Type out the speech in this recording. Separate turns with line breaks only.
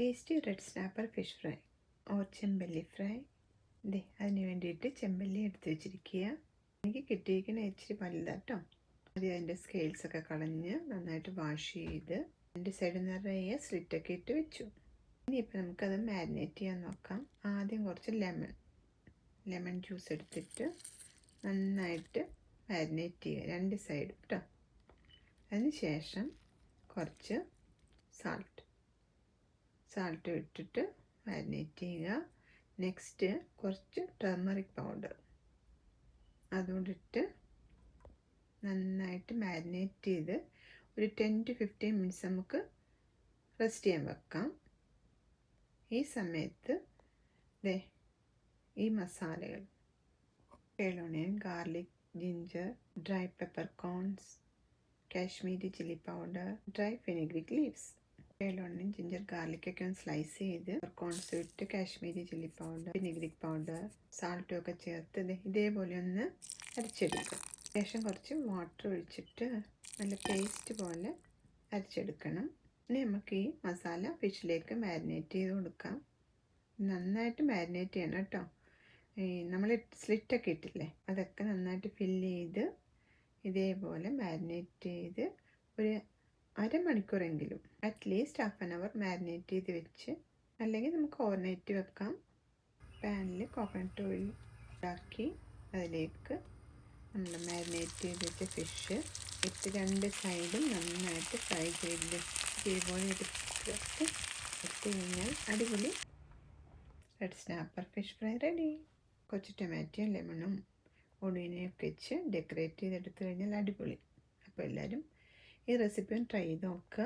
Tasty red snapper fish fry or ചെമ്പല്ലി fry. അതിന് വേണ്ടിയിട്ട് ചെമ്പല്ലി എടുത്ത് വെച്ചിരിക്കുക. എനിക്ക് കിട്ടിയിരിക്കുന്ന ഇച്ചിരി വലുതാട്ടോ. ആദ്യം അതിൻ്റെ സ്കെയിൽസൊക്കെ കളഞ്ഞ് നന്നായിട്ട് വാഷ് ചെയ്ത് അതിൻ്റെ സൈഡ് നിറയെ സ്ലിറ്റൊക്കെ ഇട്ട് വെച്ചു. ഇനിയിപ്പോൾ നമുക്കത് മാരിനേറ്റ് ചെയ്യാൻ നോക്കാം. ആദ്യം കുറച്ച് ലെമൺ ജ്യൂസ് എടുത്തിട്ട് നന്നായിട്ട് മാരിനേറ്റ് ചെയ്യുക, രണ്ട് സൈഡ് കേട്ടോ. അതിന് ശേഷം കുറച്ച് സാൾട്ട് ഇട്ടിട്ട് മാരിനേറ്റ് ചെയ്യുക. നെക്സ്റ്റ് കുറച്ച് ടർമറിക് പൗഡർ അതുകൊണ്ടിട്ട് നന്നായിട്ട് മാരിനേറ്റ് ചെയ്ത് ഒരു 10 to 15 മിനിറ്റ്സ് നമുക്ക് റെസ്റ്റ് ചെയ്യാൻ വെക്കാം. ഈ സമയത്ത് ഈ മസാലകൾ onion, garlic, ginger, dry pepper corns, Kashmiri chilli powder, dry fenugreek leaves. Onion, ginger, ഗാർലിക്കൊക്കെ ഒന്ന് സ്ലൈസ് ചെയ്ത് കോൺസ് ഇട്ട് Kashmiri chilli powder, fenugreek powder, സാൾട്ടും ഒക്കെ ചേർത്ത് ഇതേപോലെ ഒന്ന് അരച്ചെടുക്കുക. ശേഷം കുറച്ച് വാട്ടർ ഒഴിച്ചിട്ട് നല്ല പേസ്റ്റ് പോലെ അരച്ചെടുക്കണം. ഇനി നമുക്ക് ഈ മസാല ഫിഷിലേക്ക് മാരിനേറ്റ് ചെയ്ത് കൊടുക്കാം. നന്നായിട്ട് മാരിനേറ്റ് ചെയ്യണം കേട്ടോ. നമ്മൾ സ്ലിറ്റൊക്കെ ഇട്ടില്ലേ, അതൊക്കെ നന്നായിട്ട് ഫില്ല് ചെയ്ത് ഇതേപോലെ മാരിനേറ്റ് ചെയ്ത് ഒരു അരമണിക്കൂറെങ്കിലും, at least half an hour marinate ചെയ്ത് വെച്ച്, അല്ലെങ്കിൽ നമുക്ക് ഓവർനൈറ്റ് വെക്കാം. പാനിൽ കോക്കനട്ട് ഓയിൽ ഇതാക്കി അതിലേക്ക് നമ്മൾ മാരിനേറ്റ് ചെയ്ത് വെച്ച ഫിഷ് ഇട്ട് രണ്ട് സൈഡും നന്നായിട്ട് ഫ്രൈ ചെയ്ത് ഇതേപോലെ എടുത്ത് കഴിഞ്ഞാൽ അടിപൊളി red snapper fish fry ready. കുറച്ച് ടൊമാറ്റോയും ലെമണും ഒണിയനൊക്കെ വെച്ച് ഡെക്കറേറ്റ് ചെയ്തെടുത്ത് കഴിഞ്ഞാൽ അടിപൊളി. അപ്പോൾ എല്ലാവരും ഈ റെസിപ്പി ഒന്ന് ട്രൈ ചെയ്ത് നോക്കുക.